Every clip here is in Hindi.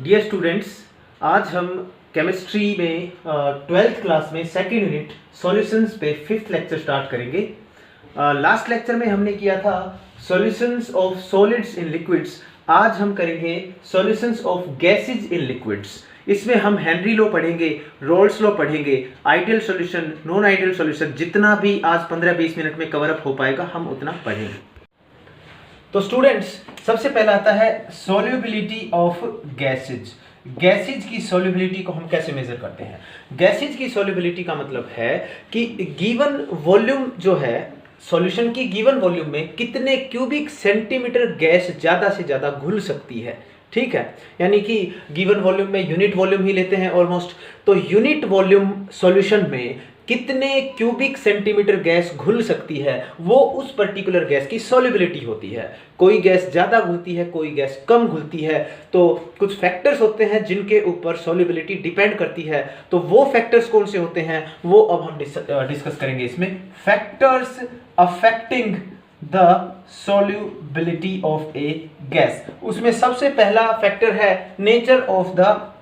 डियर स्टूडेंट्स, आज हम केमिस्ट्री में 12th क्लास में सेकेंड यूनिट सॉल्यूशंस पे 5th लेक्चर स्टार्ट करेंगे। लास्ट लेक्चर में हमने किया था solutions of solids in liquids. आज हम करेंगे solutions of gases in liquids. इसमें हम हेनरी लॉ पढ़ेंगे, रोल्स लॉ पढ़ेंगे, ideal solution, non ideal solution, जितना भी आज 15-20 मिनट में कवर अप हो पाएगा हम उतना पढ़ेंगे। तो स्टूडेंट्स, सबसे पहला आता है सॉल्युबिलिटी ऑफ गैसेज। गैसेज की सॉल्युबिलिटी को हम कैसे मेजर करते हैं? गैसेज की सॉल्युबिलिटी का मतलब है कि गिवन वॉल्यूम जो है सॉल्यूशन की, गिवन वॉल्यूम में कितने क्यूबिक सेंटीमीटर गैस ज़्यादा से ज़्यादा घुल सकती है। ठीक है, यानी कि गिवन वॉल्यूम में यूनिट वॉल्यूम ही लेते हैं ऑलमोस्ट, तो यूनिट वॉल्यूम सॉल्यूशन में कितने क्यूबिक सेंटीमीटर गैस घुल सकती है वो उस पर्टिकुलर गैस की सॉल्युबिलिटी होती है। कोई गैस ज़्यादा घुलती है, कोई गैस कम घुलती है, तो कुछ फैक्टर्स होते हैं जिनके ऊपर सॉल्युबिलिटी डिपेंड करती है। तो वो फैक्टर्स कौन से होते हैं वो अब हम डिस्कस करेंगे इसमें। Factors affecting the solubility of a gas. उसमें सबसे पहला फैक्टर है nature of the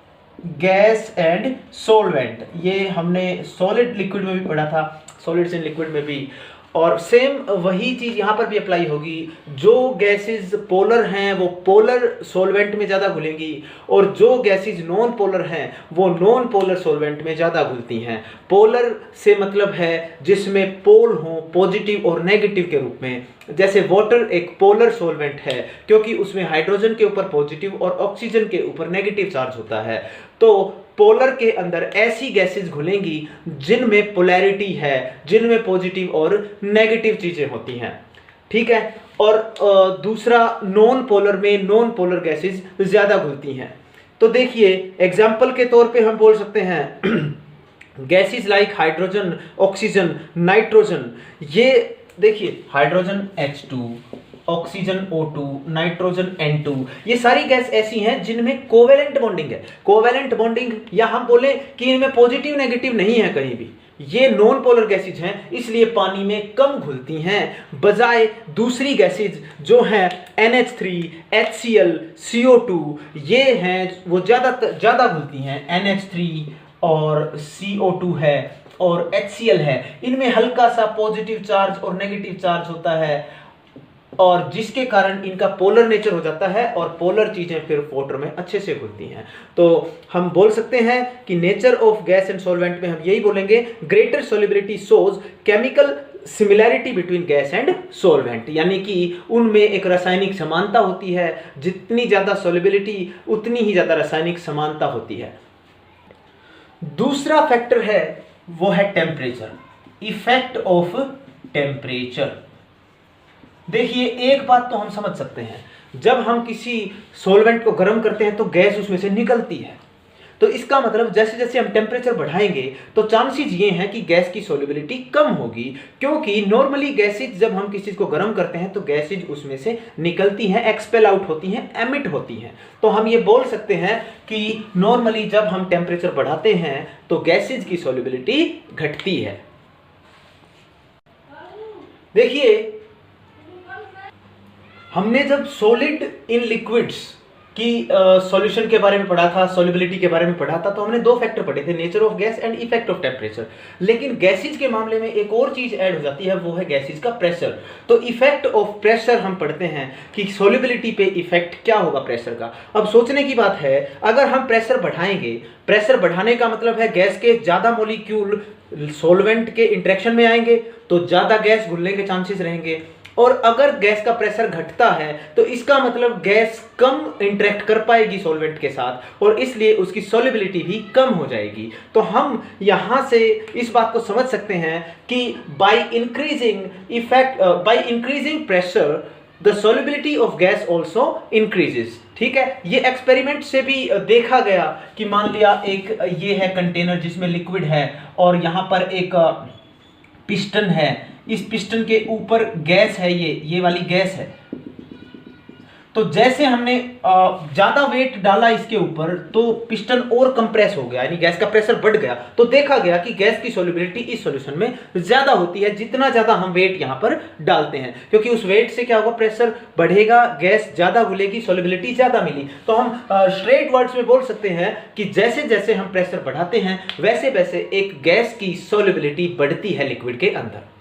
gas and solvent. ये हमने सॉलिड लिक्विड में भी पढ़ा था, सॉलिड्स इन लिक्विड में भी, और सेम वही चीज यहां पर भी अप्लाई होगी। जो गैसेस पोलर हैं वो पोलर सॉल्वेंट में ज़्यादा घुलेंगी, और जो गैसेस नॉन पोलर हैं वो नॉन पोलर सॉल्वेंट में ज़्यादा घुलती हैं। पोलर से मतलब है जिसमें पोल हो पॉजिटिव और नेगेटिव के रूप में। जैसे वाटर एक पोलर सॉल्वेंट है क्योंकि उसमें हाइड्रोजन के ऊपर पॉजिटिव और ऑक्सीजन के ऊपर नेगेटिव चार्ज होता है। तो पोलर के अंदर ऐसी गैसेस घुलेंगी जिनमें पोलैरिटी है, जिनमें पॉजिटिव और नेगेटिव चीजें होती हैं। ठीक है, और दूसरा नॉन पोलर में नॉन पोलर गैसेस ज्यादा घुलती हैं। तो देखिए एग्जाम्पल के तौर पे हम बोल सकते हैं gases like hydrogen, oxygen, nitrogen. ये देखिए hydrogen H2, oxygen O2, nitrogen N2, ये सारी गैस ऐसी हैं जिनमें कोवेलेंट बॉन्डिंग है। कोवेलेंट बॉन्डिंग, या हम बोले कि इनमें पॉजिटिव नेगेटिव नहीं है कहीं भी। ये नॉन पोलर गैसेज हैं, इसलिए पानी में कम घुलती हैं बजाय दूसरी गैसेज जो हैं NH3, HCl, CO2। ये हैं वो ज़्यादा घुलती हैं। NH3 और CO2 है और HCl है, इनमें हल्का सा पॉजिटिव चार्ज और नेगेटिव चार्ज होता है, और जिसके कारण इनका पोलर नेचर हो जाता है और पोलर चीजें फिर वाटर में अच्छे से घुलती हैं। तो हम बोल सकते हैं कि nature of gas and solvent में हम यही बोलेंगे, greater solubility shows chemical similarity between gas and solvent, यानी कि उनमें एक रासायनिक समानता होती है। जितनी ज्यादा सॉल्युबिलिटी उतनी ही ज्यादा रासायनिक समानता होती है। दूसरा फैक्टर है वो है टेम्परेचर, इफेक्ट ऑफ टेम्परेचर। देखिए एक बात तो हम समझ सकते हैं, जब हम किसी सॉल्वेंट को गर्म करते हैं तो गैस उसमें से निकलती है। तो इसका मतलब जैसे जैसे हम टेम्परेचर बढ़ाएंगे तो चांसेस ये हैं कि गैस की सॉल्युबिलिटी कम होगी, क्योंकि नॉर्मली गैसेज जब हम किसी चीज को गर्म करते हैं तो गैसेज उसमें से निकलती हैं, एक्सपेल आउट होती हैं, एमिट होती हैं। तो हम ये बोल सकते हैं कि नॉर्मली जब हम टेम्परेचर बढ़ाते हैं तो गैसेज की सॉल्युबिलिटी घटती है। देखिए हमने जब सॉलिड इन लिक्विड्स की सॉल्यूशन के बारे में पढ़ा था, सॉल्युबिलिटी के बारे में पढ़ा था, तो हमने दो फैक्टर पढ़े थे, nature of gas and effect of temperature. लेकिन गैसेज के मामले में एक और चीज ऐड हो जाती है, वो है गैसेज का प्रेशर। तो इफेक्ट ऑफ प्रेशर हम पढ़ते हैं कि सॉल्युबिलिटी पे इफेक्ट क्या होगा प्रेशर का। अब सोचने की बात है, अगर हम प्रेशर बढ़ाएंगे, प्रेशर बढ़ाने का मतलब है गैस के ज्यादा मॉलिक्यूल सॉल्वेंट के इंटरेक्शन में आएंगे तो ज्यादा गैस घुलने के चांसेस रहेंगे, और अगर गैस का प्रेशर घटता है तो इसका मतलब गैस कम इंटरेक्ट कर पाएगी सॉल्वेंट के साथ और इसलिए उसकी सॉल्युबिलिटी भी कम हो जाएगी। तो हम यहां से इस बात को समझ सकते हैं कि by increasing pressure the solubility of gas also increases. ठीक है, ये एक्सपेरिमेंट से भी देखा गया कि मान लिया एक ये है कंटेनर जिसमें लिक्विड है और यहां पर एक पिस्टन है, इस पिस्टन के ऊपर गैस है, ये वाली गैस है। तो जैसे हमने ज्यादा वेट डाला इसके ऊपर तो पिस्टन और कंप्रेस हो गया, यानी गैस का प्रेशर बढ़ गया। तो देखा गया कि गैस की सॉल्युबिलिटी इस सॉल्यूशन में ज्यादा होती है जितना ज्यादा हम वेट यहां पर डालते हैं, क्योंकि उस वेट से क्या होगा, प्रेशर बढ़ेगा, गैस ज्यादा घुलेगी, सॉल्युबिलिटी ज्यादा मिली। तो हम स्ट्रेट वर्ड्स में बोल सकते हैं कि जैसे जैसे हम प्रेशर बढ़ाते हैं वैसे वैसे एक गैस की सॉल्युबिलिटी बढ़ती है लिक्विड के अंदर।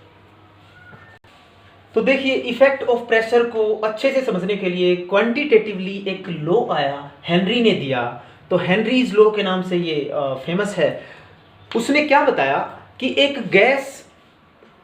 तो देखिए, इफेक्ट ऑफ प्रेशर को अच्छे से समझने के लिए क्वांटिटेटिवली एक लॉ आया, हेनरी ने दिया। तो हेनरीज लॉ के नाम से ये फेमस है। उसने क्या बताया कि एक गैस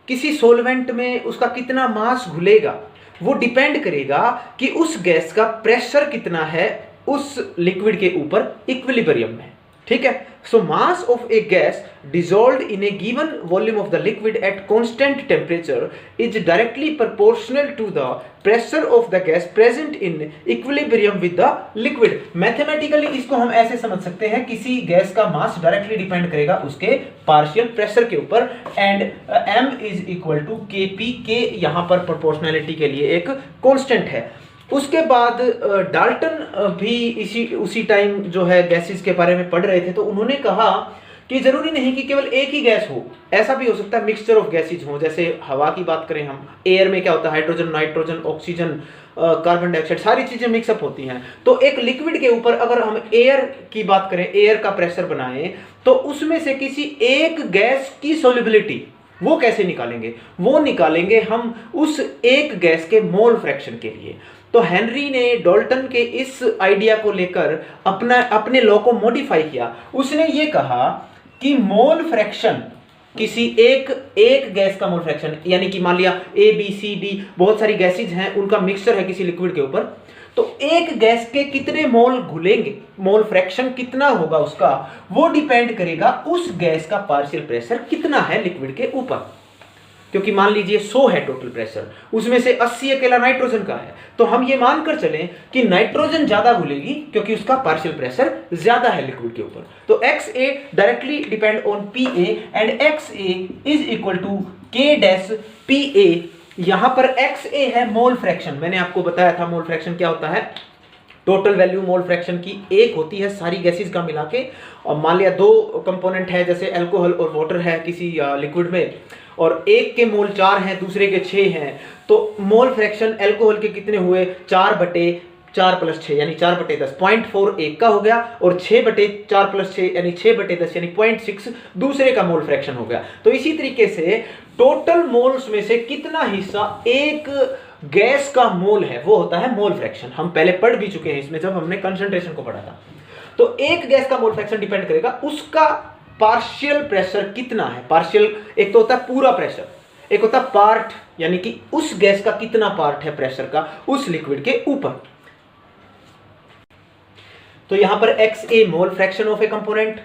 किसी सॉल्वेंट में उसका कितना मास घुलेगा वो डिपेंड करेगा कि उस गैस का प्रेशर कितना है उस लिक्विड के ऊपर इक्विलिब्रियम में। ठीक है, so mass of a gas dissolved in a given volume of the liquid at constant temperature is directly proportional to the pressure of the gas present in equilibrium with the liquid। Mathematically इसको हम ऐसे समझ सकते हैं, किसी गैस का मास डायरेक्टली डिपेंड करेगा उसके पार्शियल प्रेशर के ऊपर, and m is equal to kp, के यहाँ पर प्रोपोर्शनैलिटी के लिए एक कांस्टेंट है। उसके बाद डाल्टन भी उसी टाइम जो है गैसेस के बारे में पढ़ रहे थे, तो उन्होंने कहा कि जरूरी नहीं कि केवल एक ही गैस हो, ऐसा भी हो सकता है मिक्सचर ऑफ गैसेज हो। जैसे हवा की बात करें हम, एयर में क्या होता है, hydrogen, nitrogen, oxygen, carbon dioxide, सारी चीजें मिक्सअप होती हैं। तो एक लिक्विड के ऊपर अगर हम एयर की बात करें, एयर का प्रेशर बनाएं, तो उसमें से किसी एक गैस की सॉल्युबिलिटी वो कैसे निकालेंगे, वो निकालेंगे हम उस एक गैस के मोल फ्रैक्शन के लिए। तो हेनरी ने डाल्टन के इस आइडिया को लेकर अपने लॉ को मॉडिफाई किया। उसने ये कहा कि मोल फ्रैक्शन किसी एक गैस का मोल फ्रैक्शन, यानी कि मान लिया ए बी सी डी बहुत सारी गैसेज हैं, उनका मिक्सचर है किसी लिक्विड के ऊपर, तो एक गैस के कितने मोल घुलेंगे, मोल फ्रैक्शन कितना होगा उसका, वो डिपेंड करेगा उस गैस का पार्शियल प्रेशर कितना है लिक्विड के ऊपर। क्योंकि मान लीजिए 100 है टोटल प्रेशर, उसमें से 80 अकेला नाइट्रोजन का है, तो हम ये मानकर चलें कि नाइट्रोजन ज्यादा घुलेगी क्योंकि उसका पार्शियल प्रेशर ज्यादा है लिक्विड के ऊपर। तो XA directly depend on PA and XA is equal to K dash PA। यहां पर XA है मोल फ्रैक्शन, मैंने आपको बताया था मोल फ्रैक्शन क्या होता है, टोटल वैल्यू मोल फ्रैक्शन की एक होती है सारी गैसेस का मिला के। और मान लिया 2 कंपोनेंट है, जैसे अल्कोहल और वाटर है किसी लिक्विड में, और एक के मोल 4 हैं, दूसरे के 6 हैं, तो मोल फ्रैक्शन अल्कोहल के कितने हुए, 4/4 + 6 यानी 4/10, 0.41 का हो गया, और 6/4 + 6 यानी 6/10 यानी 0.6 दूसरे का मोल फ्रैक्शन हो गया। तो इसी तरीके से टोटल मोल्स में से कितना हिस्सा एक गैस का मोल है वो होता है मोल फ्रैक्शन। हम पहले पढ़ भी चुके हैं इसमें जब हमने कंसंट्रेशन को पढ़ा था। तो एक गैस का मोल फ्रैक्शन डिपेंड करेगा उसका पार्शियल प्रेशर कितना है। पार्शियल एक तो होता है पूरा प्रेशर, एक होता है पार्ट, यानी कि उस गैस का कितना पार्ट है प्रेशर का उस लिक्विड के ऊपर। तो यहां पर XA mole fraction of A component,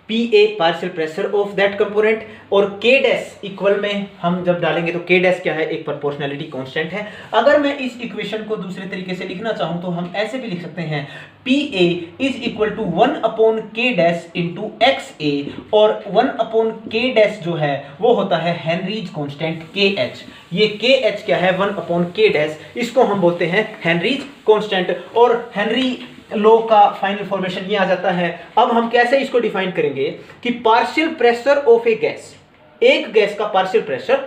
PA partial pressure of that component, और K डैश इक्वल में हम जब डालेंगे तो K डैश क्या है, एक प्रोपोर्शनैलिटी कांस्टेंट है। अगर मैं इस इक्वेशन को दूसरे तरीके से लिखना चाहूं तो हम ऐसे भी लिख सकते हैं, PA is equal to 1/K dash into XA, और 1/K डैश जो है वो होता है हेनरीज कांस्टेंट KH। ये KH क्या है, 1/K डैश, इसको हम बोलते हैं हेनरीज कांस्टेंट। और हेनरी लॉ का फाइनल फॉर्मेशन ये आ जाता है। अब हम कैसे इसको डिफाइन करेंगे कि partial pressure of a gas, एक गैस का partial pressure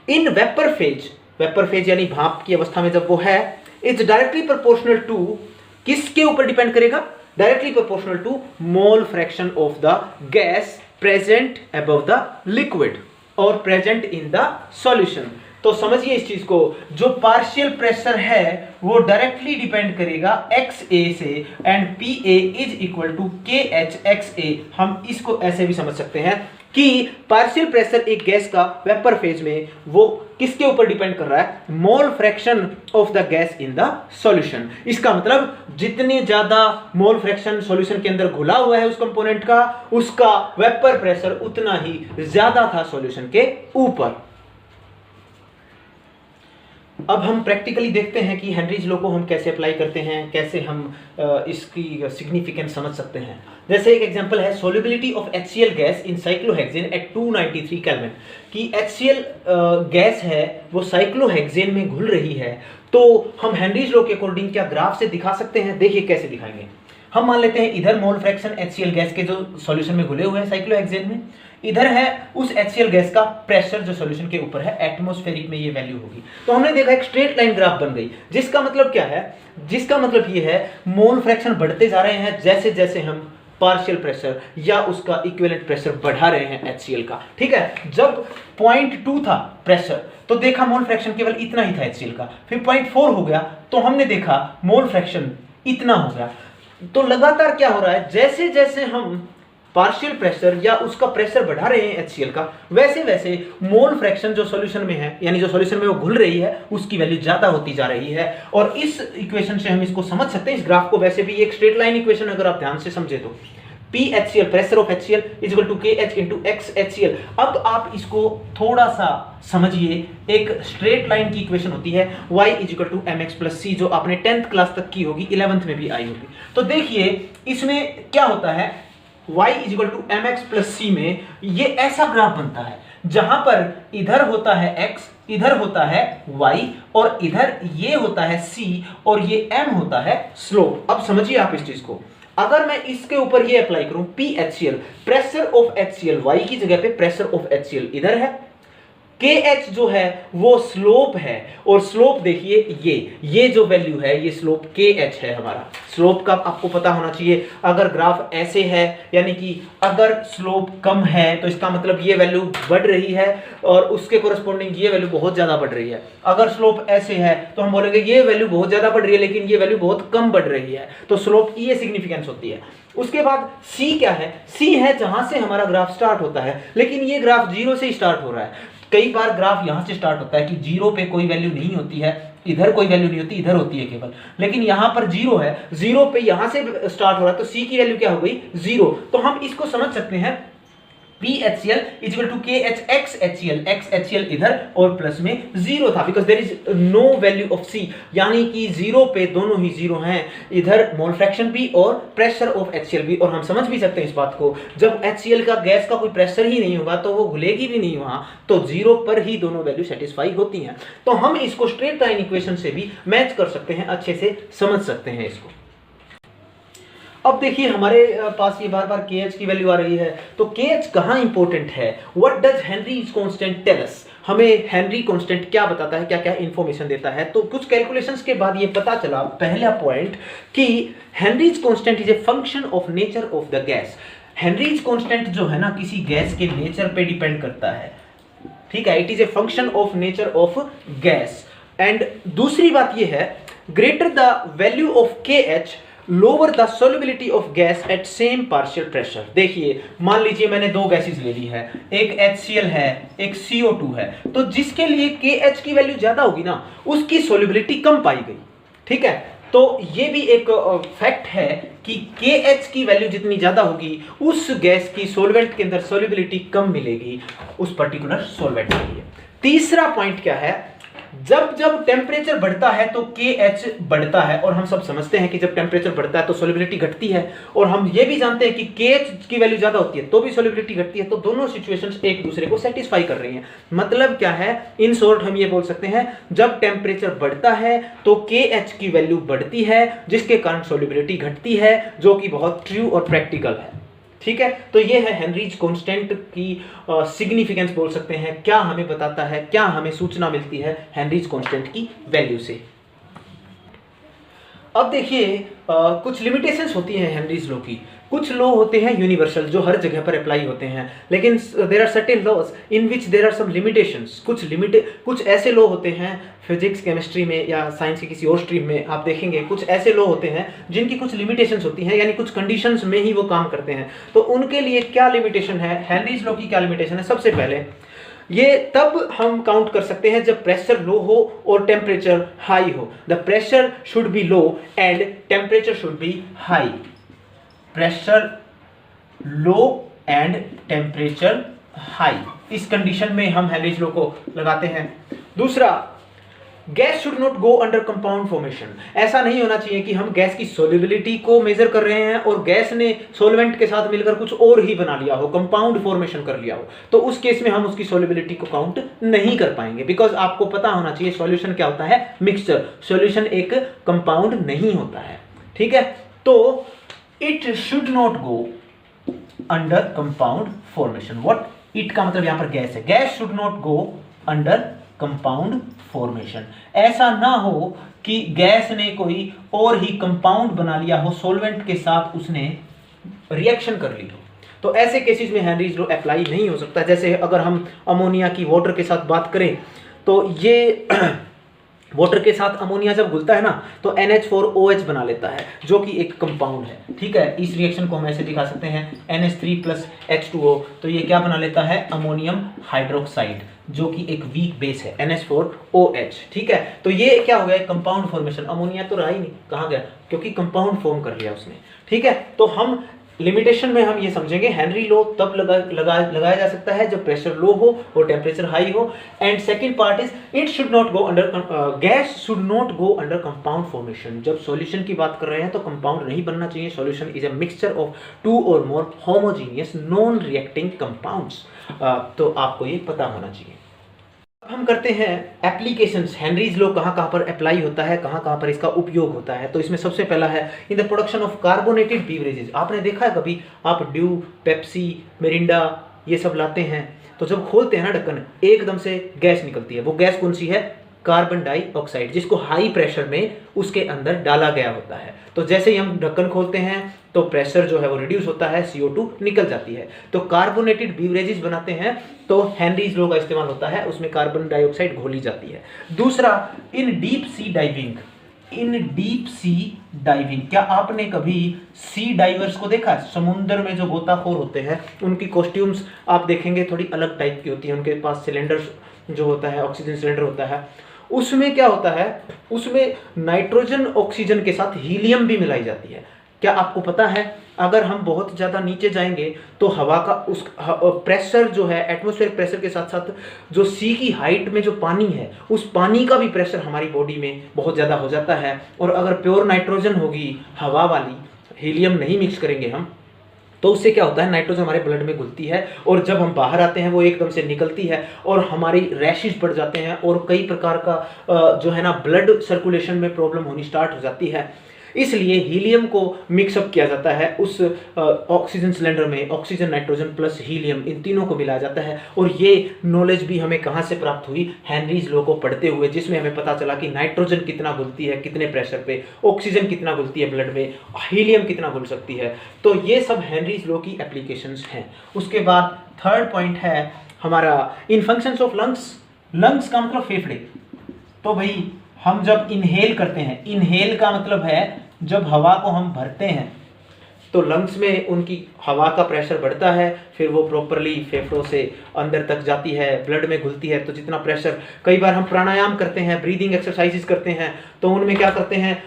in vapour phase यानी भाप की अवस्था में जब वो है, इज डायरेक्टली प्रोपोर्शनल टू, किसके ऊपर डिपेंड करेगा, directly proportional to mole fraction of the gas present above the liquid और प्रेजेंट इन द सॉल्यूशन। तो समझिए इस चीज को, जो पार्शियल प्रेशर है वो डायरेक्टली डिपेंड करेगा XA से, and PA is equal to KH XA। हम इसको ऐसे भी समझ सकते हैं कि पार्शियल प्रेशर एक गैस का वेपर फेज में वो किसके ऊपर डिपेंड कर रहा है, मोल fraction of the gas in the solution. इसका मतलब जितने ज्यादा मोल फ्रैक्शन सॉल्यूशन के अंदर घुला हुआ है उस कंपोनेंट का, उसका वेपर प्रेशर उतना ही ज्यादा था सॉल्यूशन के ऊपर। अब हम प्रैक्टिकली देखते हैं कि हेनरीज लॉ को हम कैसे अप्लाई करते हैं, कैसे हम इसकी सिग्निफिकेंस समझ सकते हैं। जैसे एक एग्जांपल है, solubility of HCl gas in cyclohexane at 293 kelvin, कि HCl गैस है वो साइक्लोहेक्सेन में घुल रही है तो हम हेनरीज लॉ के अकॉर्डिंग क्या ग्राफ से दिखा सकते हैं? देखिए कैसे दिखाएंगे। हम मान लेते हैं इधर मोल फ्रैक्शन HCl गैस के जो सॉल्यूशन में घुले हुए हैं साइक्लोहेक्सेन में, इधर है उस HCl गैस का प्रेशर जो सॉल्यूशन के ऊपर है, एटमॉस्फेरिक में ये वैल्यू होगी। तो हमने देखा एक स्ट्रेट लाइन ग्राफ बन गई, जिसका मतलब क्या है? जिसका मतलब ये है मोल फ्रैक्शन बढ़ते जा रहे हैं जैसे जैसे हम पार्शियल प्रेशर या उसका इक्विवेलेंट प्रेशर बढ़ा रहे हैं HCl का। ठीक है, जब 0.2 था प्रेशर तो देखा मोल फ्रैक्शन केवल इतना ही था HCl का, फिर 0.4 हो गया तो हमने देखा मोल फ्रैक्शन इतना हो गया। तो लगातार क्या हो रहा है, जैसे जैसे हम पार्शियल प्रेशर या उसका प्रेशर बढ़ा रहे हैं HCl का, वैसे वैसे मोल फ्रैक्शन जो सॉल्यूशन में है, यानी जो सॉल्यूशन में वो घुल रही है, उसकी वैल्यू ज्यादा होती जा रही है। और इस इक्वेशन से हम इसको समझ सकते हैं, इस ग्राफ को। वैसे भी एक स्ट्रेट लाइन इक्वेशन अगर आप ध्यान से समझे तो PHCl pressure of HCl is equal to KH into XHCl। अब आप इसको थोड़ा सा समझिए, एक स्ट्रेट लाइन की इक्वेशन होती है y is equal to mx plus c, जो आपने 10th क्लास तक की होगी, 11th में भी आई होगी। तो देखिए इसमें क्या होता है, y is equal to mx plus c में ये ऐसा ग्राफ बनता है जहां पर इधर होता है x, इधर होता है y और इधर ये होता है c और ये m होता है स्लोप। अब समझिए आप इस चीज को, अगर मैं इसके ऊपर ये अप्लाई करूं PHCl pressure of HCl, y की जगह पे प्रेशर ऑफ HCl इधर है, KH जो है वो स्लोप है, और स्लोप देखिए ये जो वैल्यू है ये स्लोप KH है हमारा। स्लोप का आपको पता होना चाहिए, अगर ग्राफ ऐसे है यानी कि अगर स्लोप कम है तो इसका मतलब ये वैल्यू बढ़ रही है और उसके कोरस्पॉन्डिंग ये वैल्यू बहुत ज्यादा बढ़ रही है। अगर स्लोप ऐसे है तो हम बोलेंगे ये वैल्यू बहुत ज्यादा बढ़ रही है लेकिन ये वैल्यू बहुत कम बढ़ रही है, तो स्लोप की ये सिग्निफिकेंस होती है। उसके बाद C क्या है? C है जहां से हमारा ग्राफ स्टार्ट होता है, लेकिन ये ग्राफ 0 से स्टार्ट हो रहा है। कई बार ग्राफ यहां से स्टार्ट होता है कि 0 पे कोई वैल्यू नहीं होती है, इधर कोई वैल्यू नहीं होती, इधर होती है केवल, लेकिन यहां पर 0 है, 0 पे यहां से स्टार्ट हो रहा है, तो C की वैल्यू क्या हो गई? 0। तो हम इसको समझ सकते हैं PHCl is equal to KH XHCl, XHCl इधर और प्लस में 0 था, because there is no value of C, यानी कि 0 पे दोनों ही 0 हैं, इधर मोल फ्रैक्शन भी और प्रेशर ऑफ HCl भी। और हम समझ भी सकते हैं इस बात को, जब HCl का गैस का कोई प्रेशर ही नहीं होगा तो वो घुलेगी भी नहीं वहां, तो 0 पर ही दोनों वैल्यू सेटिस्फाई होती हैं। तो हम इसको स्ट्रेट लाइन इक्वेशन से भी मैच कर सकते हैं, अच्छे से समझ सकते हैं इसको। अब देखिए हमारे पास ये बार बार KH की वैल्यू आ रही है, तो KH कहाँ इंपॉर्टेंट है? What does Henry's constant tell us? हमें हेनरी कांस्टेंट क्या बताता है, क्या क्या इंफॉर्मेशन देता है? तो कुछ कैलकुलेशंस के बाद ये पता चला, पहला पॉइंट, कि Henrys constant is a function of nature of the gas. Henrys constant जो है ना, किसी गैस के नेचर पे डिपेंड करता है, ठीक है, it is a function of nature of gas. And दूसरी बात ये है, greater the value of KH lower the solubility of gas at same partial pressure. देखिए मान लीजिए मैंने दो गैसेस ले ली है, एक HCl है, एक CO2 है, तो जिसके लिए KH की वैल्यू ज्यादा होगी ना, उसकी सोल्युबिलिटी कम पाई गई, ठीक है। तो ये भी एक फैक्ट है कि KH की वैल्यू जितनी ज्यादा होगी, उस गैस की सॉल्वेंट के अंदर सोल्युबिलिटी कम मिलेगी उस पर्टिकुलर सॉल्वेंट के लिए। तीसरा पॉइंट क्या है, जब जब टेम्परेचर बढ़ता है तो KH बढ़ता है, और हम सब समझते हैं कि जब टेम्परेचर बढ़ता है तो सोल्युबिलिटी घटती है, और हम ये भी जानते हैं कि KH की वैल्यू ज्यादा होती है तो भी सोल्युबिलिटी घटती है। तो दोनों सिचुएशंस एक दूसरे को सेटिस्फाई कर रही हैं। मतलब क्या है, इन शॉर्ट हम ये बोल सकते हैं, जब टेम्परेचर बढ़ता है तो KH की वैल्यू बढ़ती है, जिसके कारण सोल्युबिलिटी घटती है, जो कि बहुत ट्रू और प्रैक्टिकल है, ठीक है। तो ये है हेनरीज कांस्टेंट की सिग्निफिकेंस बोल सकते हैं, क्या हमें बताता है, क्या हमें सूचना मिलती है हेनरीज कांस्टेंट की वैल्यू से। अब देखिए कुछ लिमिटेशंस होती हैं हेनरीज लॉ की। कुछ लॉ होते हैं यूनिवर्सल जो हर जगह पर अप्लाई होते हैं, लेकिन there are certain laws in which there are some limitations. कुछ ऐसे लॉ होते हैं फिजिक्स, केमिस्ट्री में या साइंस की किसी और स्ट्रीम में आप देखेंगे, कुछ ऐसे लॉ होते हैं जिनकी कुछ लिमिटेशंस होती हैं, यानी कुछ कंडीशंस में ही वो काम करते हैं। तो उनके लिए क्या लिमिटेशन है, हेनरीज लॉ की क्या लिमिटेशन है? सबसे पहले ये तब हम काउंट कर सकते हैं जब प्रेशर लो हो और टेम्परेचर हाई हो। The pressure should be low and temperature should be high. Pressure low and temperature high, इस कंडीशन में हम हेनरीज लॉ को लगाते हैं। दूसरा, gas should not go under compound formation. ऐसा नहीं होना चाहिए कि हम गैस की सोल्युबिलिटी को मेजर कर रहे हैं और गैस ने सॉल्वेंट के साथ मिलकर कुछ और ही बना लिया हो, कंपाउंड फॉर्मेशन कर लिया हो, तो उस केस में हम उसकी सोल्युबिलिटी को काउंट नहीं कर पाएंगे। बिकॉज आपको पता होना चाहिए सॉल्यूशन क्या होता है, मिक्सचर। सॉल्यूशन एक कंपाउंड नहीं होता है, ठीक है। तो it should not go under compound formation. What it का मतलब यहां पर गैस है, gas should not go under compound formation. ऐसा ना हो कि गैस ने कोई और ही कंपाउंड बना लिया हो, सॉल्वेंट के साथ उसने रिएक्शन कर ली हो, तो ऐसे केसेस में हेनरीज लॉ अप्लाई नहीं हो सकता। जैसे अगर हम अमोनिया की वाटर के साथ बात करें तो ये वाटर के साथ अमोनिया जब घुलता है ना तो NH4OH बना लेता है, जो कि एक कंपाउंड है, ठीक है। इस रिएक्शन को हम ऐसे दिखा सकते हैं NH3+H2O, तो ये क्या बना लेता है, अमोनियम हाइड्रोक्साइड, जो कि एक वीक बेस है NH4OH, ठीक है। तो ये क्या हो गया, कंपाउंड फॉर्मेशन। अमोनिया तो रहा ही नहीं, कहाँ गया, क्योंकि कंपाउंड फॉर्म कर लिया उसने, ठीक है। तो हम लिमिटेशन में हम ये समझेंगे हेनरी लॉ तब लगाया जा सकता है जब प्रेशर लो हो और टेम्परेचर हाई हो। And second part is it should not go under, gas should not go under compound formation. जब सॉल्यूशन की बात कर रहे हैं तो कंपाउंड नहीं बनना चाहिए। Solution is a mixture of 2 और मोर होमोजीनियस नॉन रिएक्टिंग कंपाउंड्स। तो आपको ये पता होना चाहिए। हम करते हैं एप्लीकेशंस, हेनरीज लॉ कहाँ कहाँ पर अप्लाई होता है, कहाँ कहाँ पर इसका उपयोग होता है। तो इसमें सबसे पहला है in the production of carbonated beverages. आपने देखा है कभी आप ड्यू, पेप्सी, मिरिंडा ये सब लाते हैं तो जब खोलते हैं ना ढक्कन, एकदम से गैस निकलती है। वो गैस कौन सी है, कार्बन डाइऑक्साइड, जिसको हाई प्रेशर में उसके अंदर डाला गया होता है। तो जैसे ही हम ढक्कन खोलते हैं तो प्रेशर जो है वो रिड्यूस होता है, CO2 निकल जाती है। तो कार्बोनेटेड बीवरेजेस बनाते हैं तो हेनरीज लॉ का इस्तेमाल होता है, उसमें कार्बन डाइऑक्साइड घोली जाती है। दूसरा, इन डीप सी डाइविंग, इन डीप सी डाइविंग, क्या आपने कभी सी डाइवर्स को देखा है? समुद्र में जो गोताखोर होते हैं उनकी कॉस्ट्यूम्स आप देखेंगे थोड़ी अलग टाइप की होती है। उनके पास सिलेंडर जो होता है, ऑक्सीजन सिलेंडर होता है, उसमें क्या होता है, उसमें नाइट्रोजन ऑक्सीजन के साथ हीलियम भी मिलाई जाती है। क्या आपको पता है अगर हम बहुत ज़्यादा नीचे जाएंगे तो हवा का उस प्रेशर जो है, एटमॉस्फेरिक प्रेशर के साथ साथ जो सी की हाइट में जो पानी है, उस पानी का भी प्रेशर हमारी बॉडी में बहुत ज़्यादा हो जाता है। और अगर प्योर नाइट्रोजन होगी, हवा वाली, हीलियम नहीं मिक्स करेंगे हम, तो उससे क्या होता है, नाइट्रोजन हमारे ब्लड में घुलती है और जब हम बाहर आते हैं वो एकदम से निकलती है और हमारी रैशेज बढ़ जाते हैं और कई प्रकार का जो है ना ब्लड सर्कुलेशन में प्रॉब्लम होनी स्टार्ट हो जाती है। इसलिए हीलियम को मिक्सअप किया जाता है उस ऑक्सीजन सिलेंडर में, ऑक्सीजन, नाइट्रोजन प्लस हीलियम, इन तीनों को मिलाया जाता है। और ये नॉलेज भी हमें कहाँ से प्राप्त हुई, हेनरीज लॉ को पढ़ते हुए, जिसमें हमें पता चला कि नाइट्रोजन कितना घुलती है कितने प्रेशर पे, ऑक्सीजन कितना घुलती है ब्लड में, हीलियम कितना घुल सकती है। तो ये सब हेनरीज लॉ की एप्लीकेशंस हैं। उसके बाद थर्ड पॉइंट है हमारा इन फंक्शंस ऑफ लंग्स। लंग्स का मतलब फेफड़े। तो भाई हम जब इनहेल करते हैं, इनहेल का मतलब है जब हवा को हम भरते हैं तो लंग्स में उनकी हवा का प्रेशर बढ़ता है, फिर वो प्रॉपरली फेफड़ों से अंदर तक जाती है, ब्लड में घुलती है। तो जितना प्रेशर, कई बार हम प्राणायाम करते हैं, ब्रीदिंग एक्सरसाइजेस करते हैं, तो उनमें क्या करते हैं,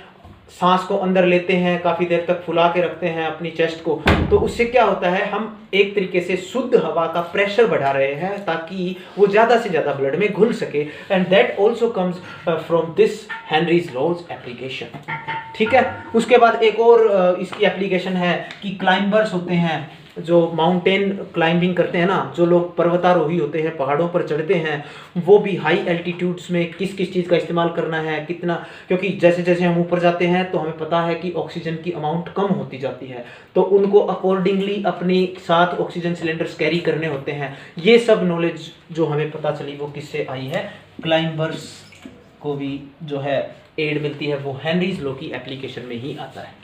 सांस को अंदर लेते हैं, काफ़ी देर तक फुला के रखते हैं अपनी चेस्ट को। तो उससे क्या होता है, हम एक तरीके से शुद्ध हवा का प्रेशर बढ़ा रहे हैं ताकि वो ज़्यादा से ज़्यादा ब्लड में घुल सके। And that also comes from this Henry's law's application, ठीक है। उसके बाद एक और इसकी एप्लीकेशन है कि क्लाइंबर्स होते हैं जो माउंटेन क्लाइंबिंग करते हैं ना, जो लोग पर्वतारोही होते हैं, पहाड़ों पर चढ़ते हैं, वो भी हाई एल्टीट्यूड्स में किस किस चीज़ का इस्तेमाल करना है, कितना, क्योंकि जैसे जैसे हम ऊपर जाते हैं तो हमें पता है कि ऑक्सीजन की अमाउंट कम होती जाती है, तो उनको अकॉर्डिंगली अपने साथ ऑक्सीजन सिलेंडर्स कैरी करने होते हैं। ये सब नॉलेज जो हमें पता चली वो किससे आई है, क्लाइंबर्स को भी जो है एड मिलती है, वो हेनरीज लॉ की एप्लीकेशन में ही आता है।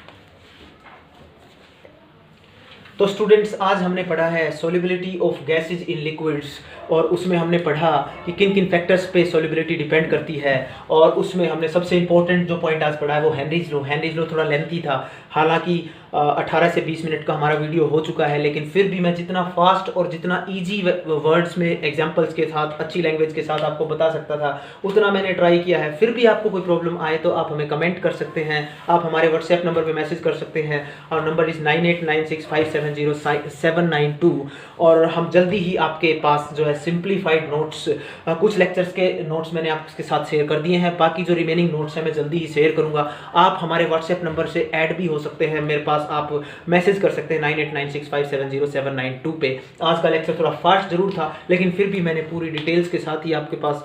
तो स्टूडेंट्स, आज हमने पढ़ा है solubility of gases in liquids, और उसमें हमने पढ़ा कि किन किन फैक्टर्स पे सॉल्युबिलिटी डिपेंड करती है। और उसमें हमने सबसे इंपॉर्टेंट जो पॉइंट आज पढ़ा है वो हेनरीज लॉ। हेनरीज लॉ थोड़ा लेंथी था, हालांकि 18 से 20 मिनट का हमारा वीडियो हो चुका है, लेकिन फिर भी मैं जितना फास्ट और जितना ईजी वर्ड्स में एग्जाम्पल्स के साथ, अच्छी लैंग्वेज के साथ आपको बता सकता था, उतना मैंने ट्राई किया है। फिर भी आपको कोई प्रॉब्लम आए तो आप हमें कमेंट कर सकते हैं, आप हमारे व्हाट्सएप नंबर पर मैसेज कर सकते हैं, और नंबर इज़ 9896570792। और हम जल्दी ही आपके पास जो है सिंप्लीफाइड नोट्स, कुछ लेक्चर्स के नोट्स मैंने आपके साथ शेयर कर दिए हैं, बाकी जो रिमेनिंग नोट्स हैं मैं जल्दी ही शेयर करूंगा। आप हमारे व्हाट्सएप नंबर से ऐड भी हो सकते हैं मेरे पास, आप मैसेज कर सकते हैं 9896570792 पे। आज का लेक्चर थोड़ा फास्ट जरूर था, लेकिन फिर भी मैंने पूरी डिटेल्स के साथ ही आपके पास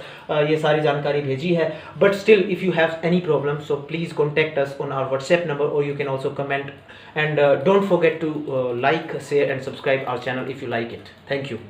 ये सारी जानकारी भेजी है। But still if you have any problem so please contact us on our WhatsApp number, or you can also comment, and don't forget to like, share and subscribe our channel if you like it. Thank you.